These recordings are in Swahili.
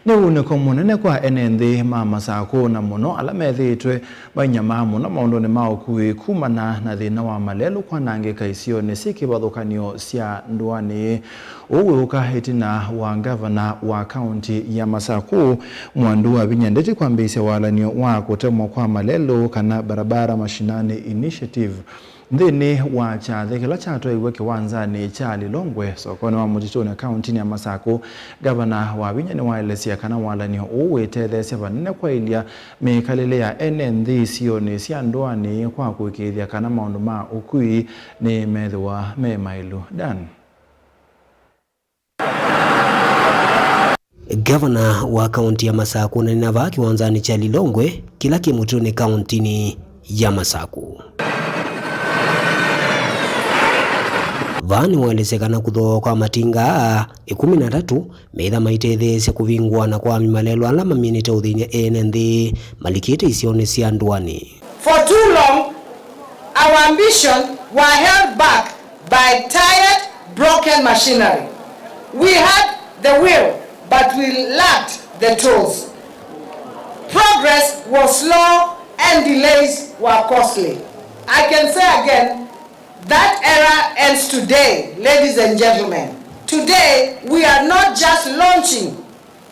ni uniko munene kwa enenthi ma Masako na muno ala methitwe banyama muno maundu ni maukui kumana na thina wa malelu kwanangika isio ni sikibathukanio cia ndwani uguka hitina wa gavana wa county ya Masako Mwandu wa Binyandeti kwambisia walanio wa kutemwa kwa malelu kana barabara mashinani initiative ndini wa chathe kila chato iwe kiwanzani cha Lilongwe sokoni wa Mutituni county ya Masako gavana wa Binyani wa Elesia kana walanio uwetethesya banene kwa ilia mikalile ya enenthi sioni cia ndwani kwa kuikithia kana maundu ma ukui ni methwa me mailu Dan. Gavana wa kaunti ya Masako na ninava kiwanzani cha Lilongwe kila Mutituni county ya Masako. Vani waelesekana kuthoa kwa matinga 13 meitha maitethesya kuvingwa na kwa malelu ala maminite uthinia enenthi malikite isione cia ndwani. For too long, our ambition were held back by tired, broken machinery. We had the will, but we lacked the tools. Progress was slow and delays were costly. I can say again, that era ends today, ladies and gentlemen. Today, we are not just launching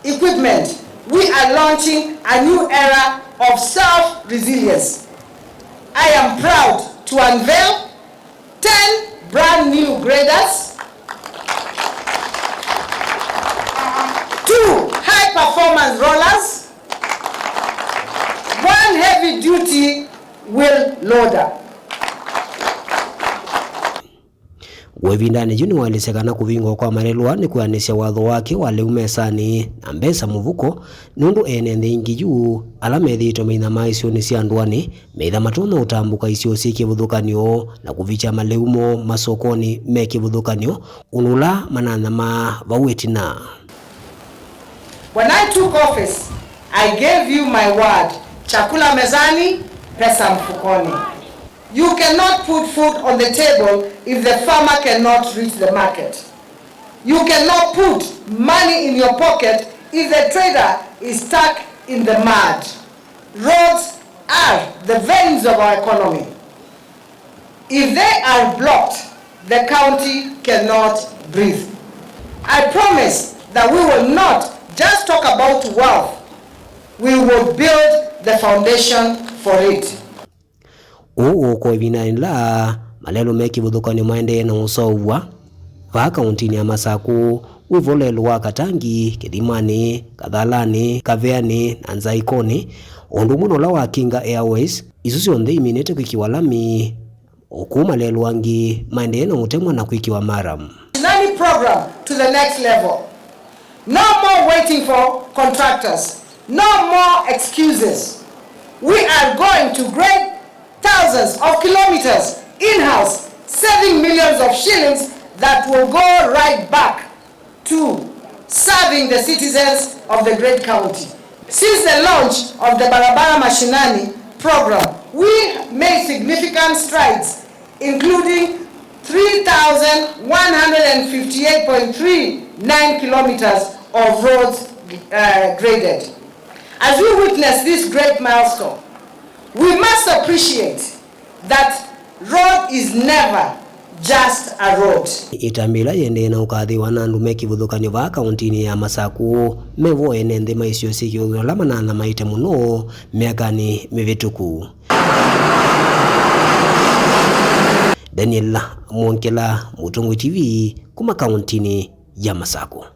equipment, we are launching a new era of self-resilience. I am proud to unveil 10 brand new graders, 2 high-performance rollers, 1 heavy-duty wheel loader. Wevindani juni waelesekana kuvingwa kwa malelu ni kuanisya watho wake wale umesani na mbesa muvuko nundu enenthi ingi juu ala methito meitha maisio ni cia ndwani meitha matuna utambuka isio sikivuthukanio na kuvicha maleumo masokoni mekivuthukanio unula manana ma vawetina. When I took office, I gave you my word, chakula mezani, pesa mfukoni. You cannot put food on the table if the farmer cannot reach the market. You cannot put money in your pocket if the trader is stuck in the mud. Roads are the veins of our economy. If they are blocked, the county cannot breathe. I promise that we will not just talk about wealth. We will build the foundation for it. Kwa vinani la malelu mekivuthukanio maende na usauwa va kaunti ya Masako wivolelu wa Katangi, Kithimani, Kathalani, Kaveani na Nzaikoni undu muno la wa Kinga Airways isu cionthe iminite kwikiwa lami oku malelu wangi maende na mutemwa na kwikiwa Maram. Nani program to the next level. No more waiting for contractors. No more excuses. We are going to grade thousands of kilometers in-house, saving millions of shillings that will go right back to serving the citizens of the great county. Since the launch of the Barabara Mashinani program, we made significant strides, including 3,158.39 kilometers of roads graded. As we witness this great milestone, we must appreciate that road is never just a road. Itambila yende na ukathi wanandu mekivuthukanio va kaunti ya Masako mevo enenthi maisio sikio lama na maite muno miakani mivituku. Daniel Mwonkela, Mutungu TV, kuma kaunti ya Masako.